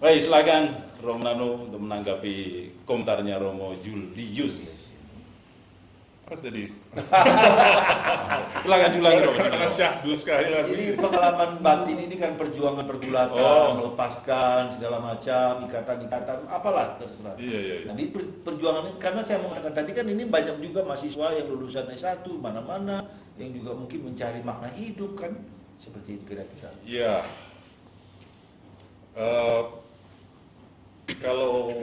Baik, silakan Romo Nano untuk menanggapi komentarnya Romo Julius. Apa tadi? Silakan ulangi Romo. Dengan syahdu sekali lagi. Jadi pengalaman batin ini kan perjuangan pergulatan, melepaskan segala macam ikatan-ikatan, apalah terserah. Iya. Nah, di perjuangan ini, karena saya mengatakan tadi kan ini banyak juga mahasiswa yang lulusan S1 mana-mana yang juga mungkin mencari makna hidup kan, seperti itu kira-kira. Iya. Kalau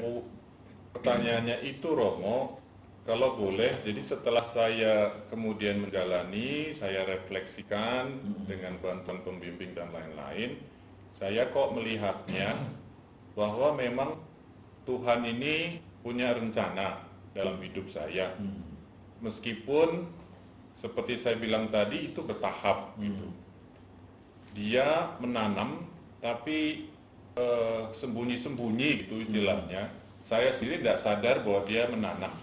pertanyaannya itu Romo, kalau boleh, jadi setelah saya kemudian menjalani, saya refleksikan dengan bantuan pembimbing dan lain-lain, saya kok melihatnya bahwa memang Tuhan ini punya rencana dalam hidup saya. Meskipun seperti saya bilang tadi itu bertahap gitu. Dia menanam tapi sembunyi-sembunyi gitu istilahnya. Saya sendiri tidak sadar bahwa dia menanam.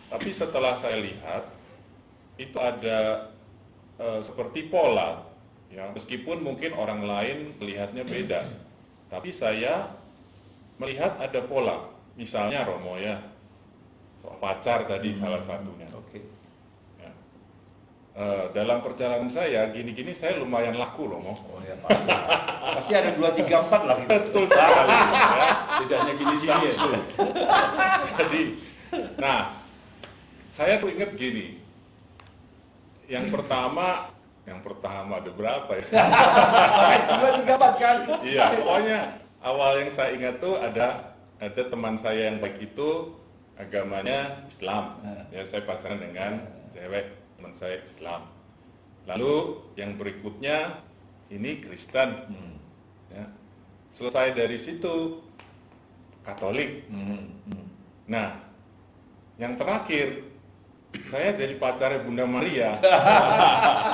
Tapi setelah saya lihat itu ada seperti pola, ya meskipun mungkin orang lain melihatnya beda. Tapi saya melihat ada pola. Misalnya Romo ya, soal pacar tadi salah satunya. Oke. Ya. Dalam perjalanan saya gini-gini saya lumayan laku Romo. Oh ya, Pak. Pasti ada 2, 3, 4 lah gitu. Betul sekali. Ya. Tidak hanya gini-gini ya. Jadi, nah, saya tuh ingat gini. Yang pertama ada berapa ya? 2, 3, 4 kan? Iya, pokoknya awal yang saya ingat tuh ada teman saya yang baik itu agamanya Islam. Ya, saya pacaran dengan cewek teman saya Islam. Lalu yang berikutnya ini Kristen. Ya. Selesai dari situ Katolik. Nah, yang terakhir saya jadi pacarnya Bunda Maria.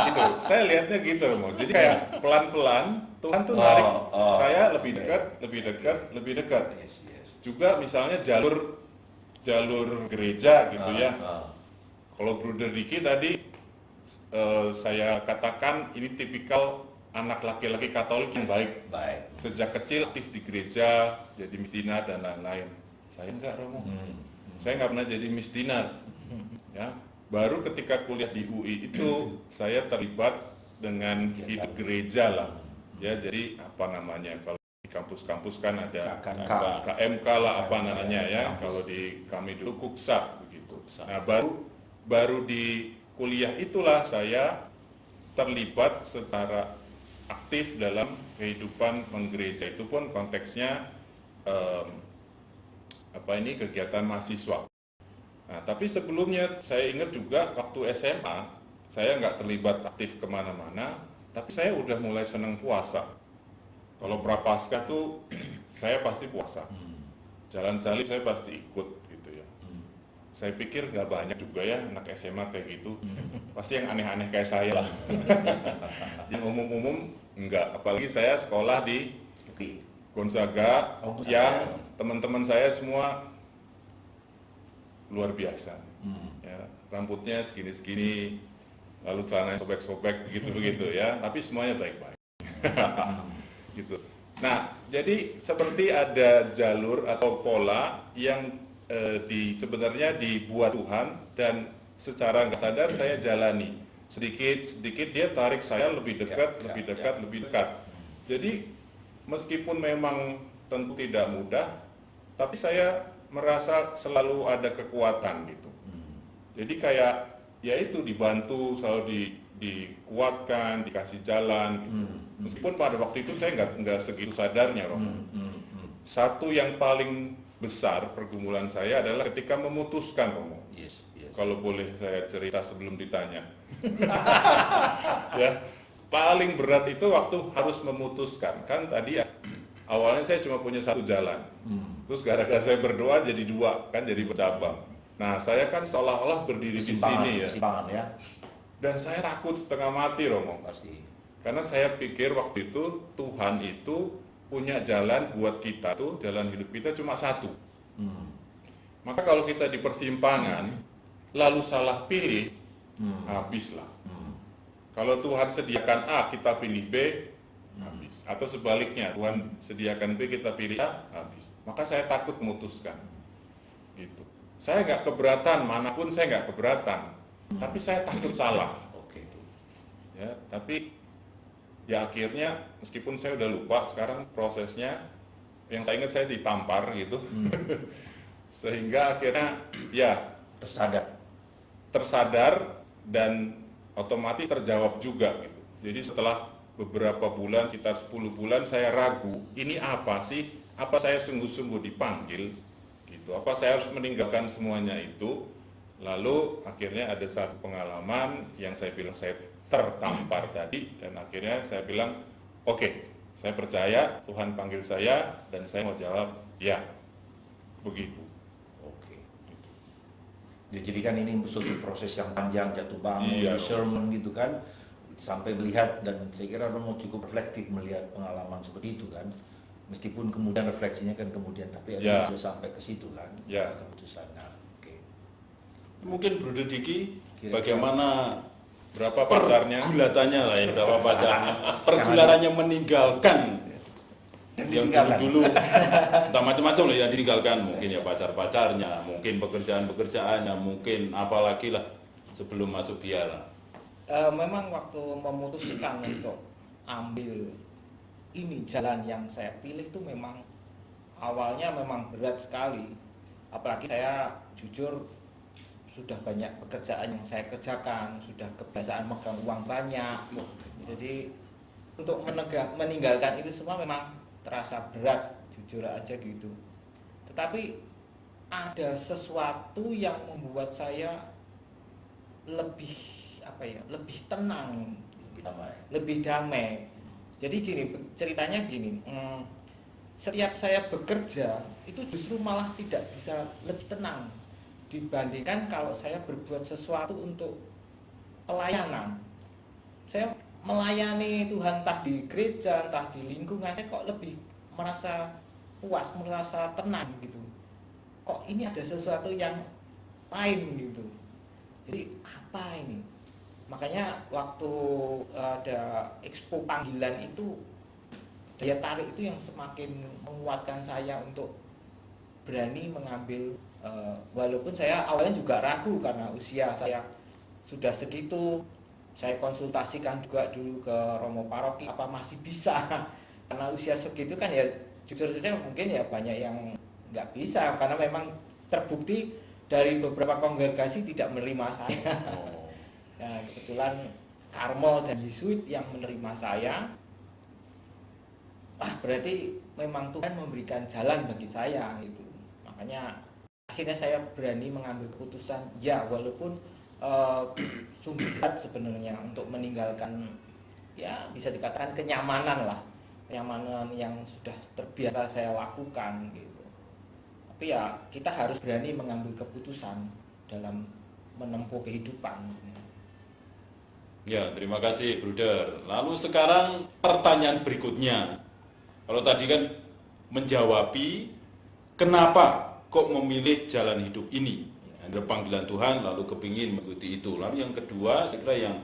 Gitu. Saya lihatnya gitu Romo. Jadi kayak pelan-pelan Tuhan tuh narik saya lebih dekat. Yes. Juga misalnya jalur gereja gitu ya. Kalau Bruder Diki tadi saya katakan ini tipikal anak laki-laki Katolik yang baik. Sejak kecil aktif di gereja, jadi misdinar dan lain-lain. Saya enggak Romo. Saya nggak pernah jadi misdinar. Ya, baru ketika kuliah di UI itu saya terlibat dengan hidup gereja lah. Ya, jadi apa namanya kalau di kampus-kampus kan ada KMK lah apa namanya ya. Kalau di kami dulu Kuksa begitu. Nah, baru di kuliah itulah saya terlibat secara aktif dalam kehidupan menggereja. Itu pun konteksnya kegiatan mahasiswa. Nah, tapi sebelumnya saya ingat juga waktu SMA, saya nggak terlibat aktif kemana-mana, tapi saya udah mulai senang puasa. Kalau Prapaskah tuh saya pasti puasa. Jalan salib saya pasti ikut gitu ya. Saya pikir nggak banyak juga ya anak SMA kayak gitu. Pasti yang aneh-aneh kayak saya lah. Yang umum-umum enggak. Apalagi saya sekolah di Gonzaga yang teman-teman saya semua luar biasa. Ya, rambutnya segini-segini, lalu celananya sobek-sobek begitu-begitu ya. Tapi semuanya baik-baik. Gitu. Nah, jadi seperti ada jalur atau pola yang sebenarnya dibuat Tuhan dan secara nggak sadar saya jalani. Sedikit dia tarik saya lebih dekat. Jadi meskipun memang tentu tidak mudah, tapi saya merasa selalu ada kekuatan gitu. Jadi kayak ya itu dibantu, selalu dikuatkan, dikasih jalan gitu. Meskipun pada waktu itu saya nggak segitu sadarnya Romo. Satu yang paling besar pergumulan saya adalah ketika memutuskan Romo. Yes. Kalau boleh saya cerita sebelum ditanya. Ya, paling berat itu waktu harus memutuskan. Kan tadi ya, awalnya saya cuma punya satu jalan. Terus gara-gara saya berdoa jadi dua, kan jadi bercabang. Nah, saya kan seolah-olah berdiri di sini ya. Ya. Dan saya takut setengah mati Romo. Pasti. Karena saya pikir waktu itu Tuhan itu punya jalan buat kita tuh, jalan hidup kita cuma satu. Maka kalau kita di persimpangan, lalu salah pilih, habislah. Kalau Tuhan sediakan A, kita pilih B, habis. Atau sebaliknya, Tuhan sediakan B, kita pilih A, habis. Maka saya takut memutuskan. Gitu. Saya nggak keberatan, manapun saya nggak keberatan. Tapi saya takut salah. Oke. Ya, tapi ya akhirnya meskipun saya udah lupa sekarang prosesnya, yang saya ingat saya ditampar gitu. Sehingga akhirnya ya tersadar dan otomatis terjawab juga gitu. Jadi setelah beberapa bulan, sekitar 10 bulan saya ragu, ini apa sih? Apa saya sungguh-sungguh dipanggil gitu? Apa saya harus meninggalkan semuanya itu? Lalu akhirnya ada satu pengalaman yang saya bilang saya tertampar tadi, dan akhirnya saya bilang, oke, saya percaya Tuhan panggil saya dan saya mau jawab ya, begitu. Oke. Ya, jadi kan ini suatu proses yang panjang, jatuh bangun, Iya. sermon gitu kan, sampai melihat, dan saya kira Romo cukup reflektif melihat pengalaman seperti itu kan, meskipun kemudian refleksinya kan kemudian, tapi Ya. sudah sampai ke situ kan, Ya. keputusan. Nah, oke. Mungkin Bruder Diki, Kira-kira bagaimana Berapa pacarnya? pergulatannya lah ya, berapa pacarnya, pergulatannya meninggalkan Dan yang ditinggalkan. dulu entah macam-macam loh yang ditinggalkan, mungkin ya pacar-pacarnya, mungkin pekerjaan-pekerjaannya, mungkin apalagi lah sebelum masuk biara. Memang waktu memutuskan untuk ambil ini jalan yang saya pilih itu memang awalnya memang berat sekali, apalagi saya jujur sudah banyak pekerjaan yang saya kerjakan, sudah kebiasaan megang uang banyak, jadi untuk meninggalkan itu semua memang terasa berat, jujur aja gitu. Tetapi ada sesuatu yang membuat saya lebih lebih tenang, lebih damai. Jadi gini, ceritanya gini, setiap saya bekerja itu justru malah tidak bisa lebih tenang dibandingkan kalau saya berbuat sesuatu untuk pelayanan. Saya melayani Tuhan entah di gereja, entah di lingkungan, saya kok lebih merasa puas, merasa tenang gitu. Kok ini ada sesuatu yang lain gitu. Jadi apa ini? Makanya waktu ada expo panggilan itu, daya tarik itu yang semakin menguatkan saya untuk berani mengambil, walaupun saya awalnya juga ragu karena usia saya sudah segitu. Saya konsultasikan juga dulu ke Romo Paroki, apa masih bisa karena usia segitu kan ya jujur saja mungkin ya banyak yang nggak bisa, karena memang terbukti dari beberapa kongregasi tidak menerima saya. Nah, kebetulan Karmel dan Yesuit yang menerima saya. Berarti memang Tuhan memberikan jalan bagi saya itu. Makanya akhirnya saya berani mengambil keputusan ya, walaupun sungguh berat sebenarnya untuk meninggalkan, ya bisa dikatakan kenyamanan lah, kenyamanan yang sudah terbiasa saya lakukan gitu. Tapi ya kita harus berani mengambil keputusan dalam menempuh kehidupan. Ya, terima kasih Bruder. Lalu sekarang pertanyaan berikutnya. Kalau tadi kan menjawabi kenapa kok memilih jalan hidup ini. Ada panggilan Tuhan lalu kepingin mengikuti itu. Lalu yang kedua, saya kira yang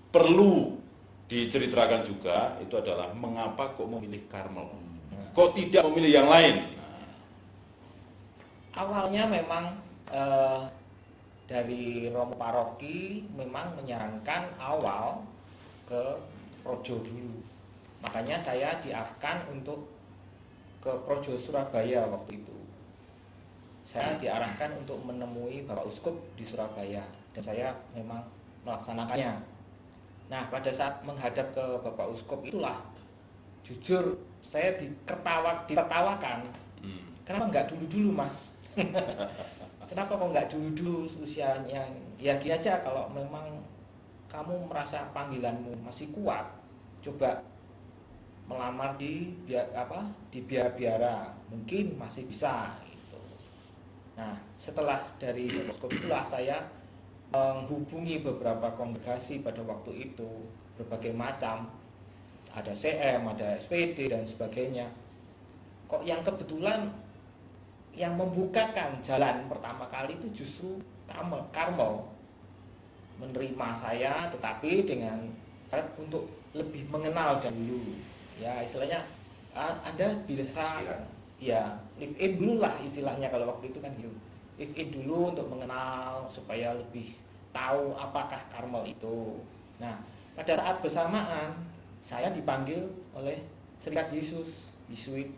perlu diceritakan juga itu adalah mengapa kok memilih Karmel. Kok tidak memilih yang lain? Awalnya memang dari Romo Paroki memang menyarankan awal ke Projo dulu. Makanya saya diarahkan untuk ke Projo Surabaya waktu itu. Saya diarahkan untuk menemui Bapak Uskup di Surabaya dan saya memang melaksanakannya. Nah, pada saat menghadap ke Bapak Uskup itulah jujur saya ditertawakan. Kenapa nggak dulu-dulu, Mas? Kenapa kok nggak dulu-dulu usianya? Ya gini aja, kalau memang kamu merasa panggilanmu masih kuat, coba melamar di biara-biara, mungkin masih bisa gitu. Nah, setelah dari Uskup itulah saya menghubungi beberapa kongregasi pada waktu itu, berbagai macam, ada CM, ada SPD dan sebagainya. Kok yang kebetulan yang membukakan jalan pertama kali itu justru Karmel menerima saya, tetapi dengan syarat untuk lebih mengenal dahulu. ya istilahnya Anda bisa ya live in dulu lah istilahnya kalau waktu itu kan gitu. Live in dulu untuk mengenal supaya lebih tahu apakah Karmel itu. Nah, pada saat bersamaan saya dipanggil oleh Serikat Yesus Yesuit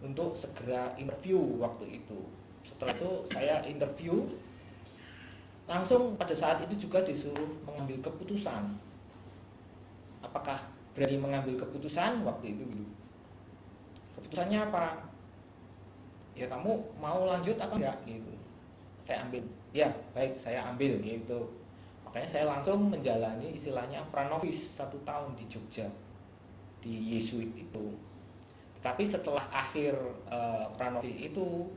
untuk segera interview waktu itu. Setelah itu saya interview, langsung pada saat itu juga disuruh mengambil keputusan. Apakah berani mengambil keputusan waktu itu gitu. Keputusannya apa? Ya kamu mau lanjut apa enggak gitu. Saya ambil. Ya, baik, saya ambil gitu. Makanya saya langsung menjalani istilahnya pranovis 1 tahun di Jogja di Yesuit itu. Tapi setelah akhir pranovis itu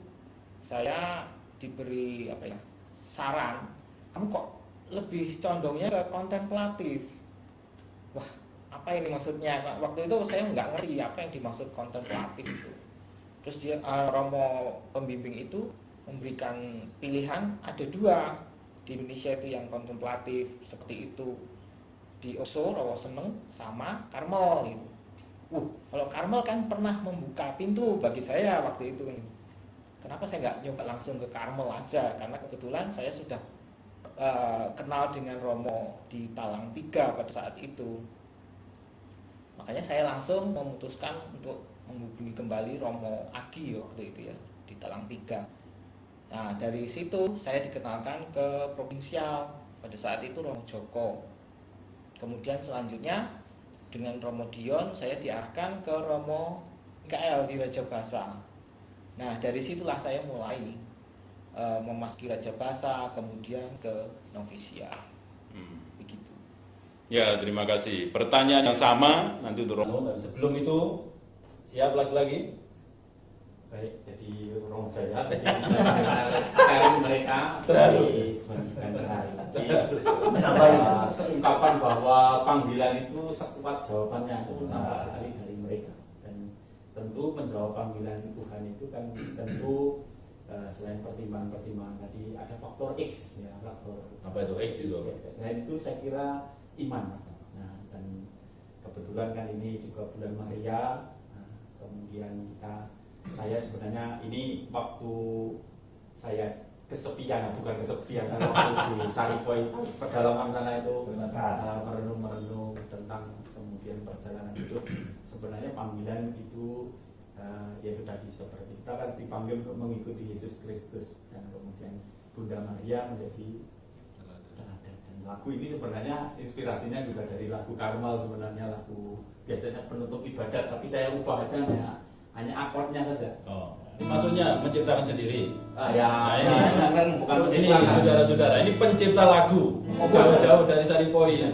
saya diberi saran, kamu kok lebih condongnya ke kontemplatif. Wah, apa ini maksudnya? Waktu itu saya nggak ngerti apa yang dimaksud kontemplatif itu. Terus dia Romo pembimbing itu memberikan pilihan ada 2 di Indonesia itu yang kontemplatif seperti itu, di Oslo Romo Seneng sama Karmel gitu. Kalau Karmel kan pernah membuka pintu bagi saya waktu itu. Kenapa saya nggak nyoba langsung ke Karmel aja? Karena kebetulan saya sudah kenal dengan Romo di Talang 3 pada saat itu. Makanya saya langsung memutuskan untuk menghubungi kembali Romo Agi waktu itu ya di Talang 3. Nah, dari situ saya dikenalkan ke provinsial. Pada saat itu Romo Joko. Kemudian selanjutnya dengan Romo Dion saya diarahkan ke Romo Mikael di Raja Basa. Nah, dari situlah saya mulai memasuki Raja Basa, kemudian ke novisiat. Begitu. Ya, terima kasih. Pertanyaan yang sama nanti untuk Romo. Sebelum itu siap lagi-lagi. Baik, jadi Romo saya sharing mereka Terharu. Ungkapan bahwa panggilan itu sekuat jawabannya, nampak sekali dari mereka. Dan tentu menjawab panggilan Tuhan itu kan tentu selain pertimbangan-pertimbangan tadi ada faktor X ya, faktor Apa itu X itu? Nah itu saya kira iman. Nah, dan kebetulan kan ini juga bulan Maria. Nah, kemudian saya sebenarnya ini waktu saya kesepian, bukan kesepian, waktu di Saripoi pedalaman sana itu merenung tentang kemudian perjalanan hidup. Sebenarnya panggilan itu yaitu tadi seperti kita kan dipanggil untuk mengikuti Yesus Kristus, dan kemudian Bunda Maria menjadi teladan. Dan lagu ini sebenarnya inspirasinya juga dari lagu Karmel, sebenarnya lagu biasanya penutup ibadat, tapi saya ubah aja hanya akordnya saja. Oh, maksudnya menciptakan sendiri. Ini saudara-saudara, ini pencipta lagu jauh-jauh dari Saripoi.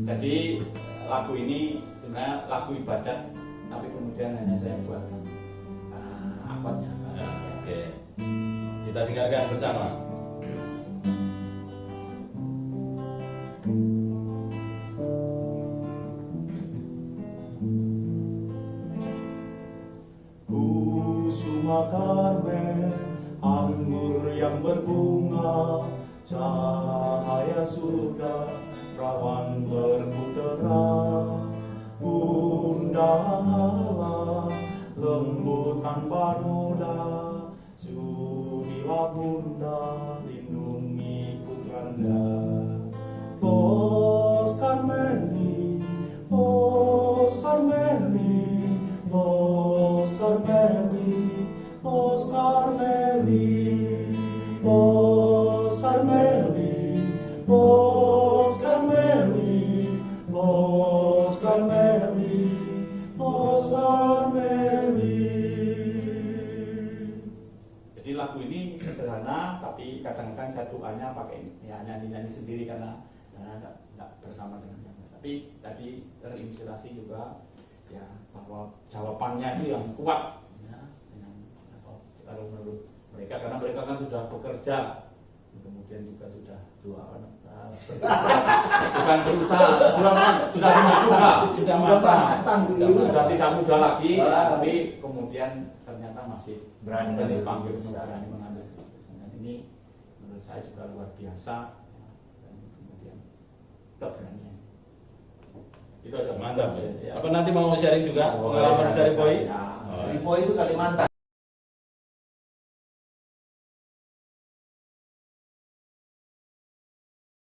Jadi lagu ini sebenarnya lagu ibadat, tapi kemudian hanya saya buat akordnya. Oke, kita dengarkan bersama. Kusuma Karmel, anggur yang berbunga, cahaya surga, rawan berputera. Bunda Allah, lembut tanpa noda, sudilah Bunda, lindungi putranda. Los Carmeli, Los Carmeli, Los Carmeli, Los Carmeli, Los Carmeli, Los Carmeli, Los Carmeli, Los Carmeli. Jadi lagu ini sederhana, tapi kadang-kadang saya doanya pakai ya nyanyi-nyanyi sendiri karena tidak bersama dengan yang lain. Tapi tadi terinspirasi juga ya bahwa jawabannya itu yang kuat ya, dengan kalau menurut mereka, karena mereka kan sudah bekerja, kemudian juga sudah bukan berusaha, sudah matang, sudah tidak muda lagi, tapi kemudian ternyata masih Berani dipanggil, berani mengambil keputusan. Ini menurut saya juga luar biasa, dan kemudian keberanian. Itu Itu aja. Mantap. Ya. Apa nanti mau sharing juga pengalaman di Saripoi? Ya. Saripoi itu Kalimantan.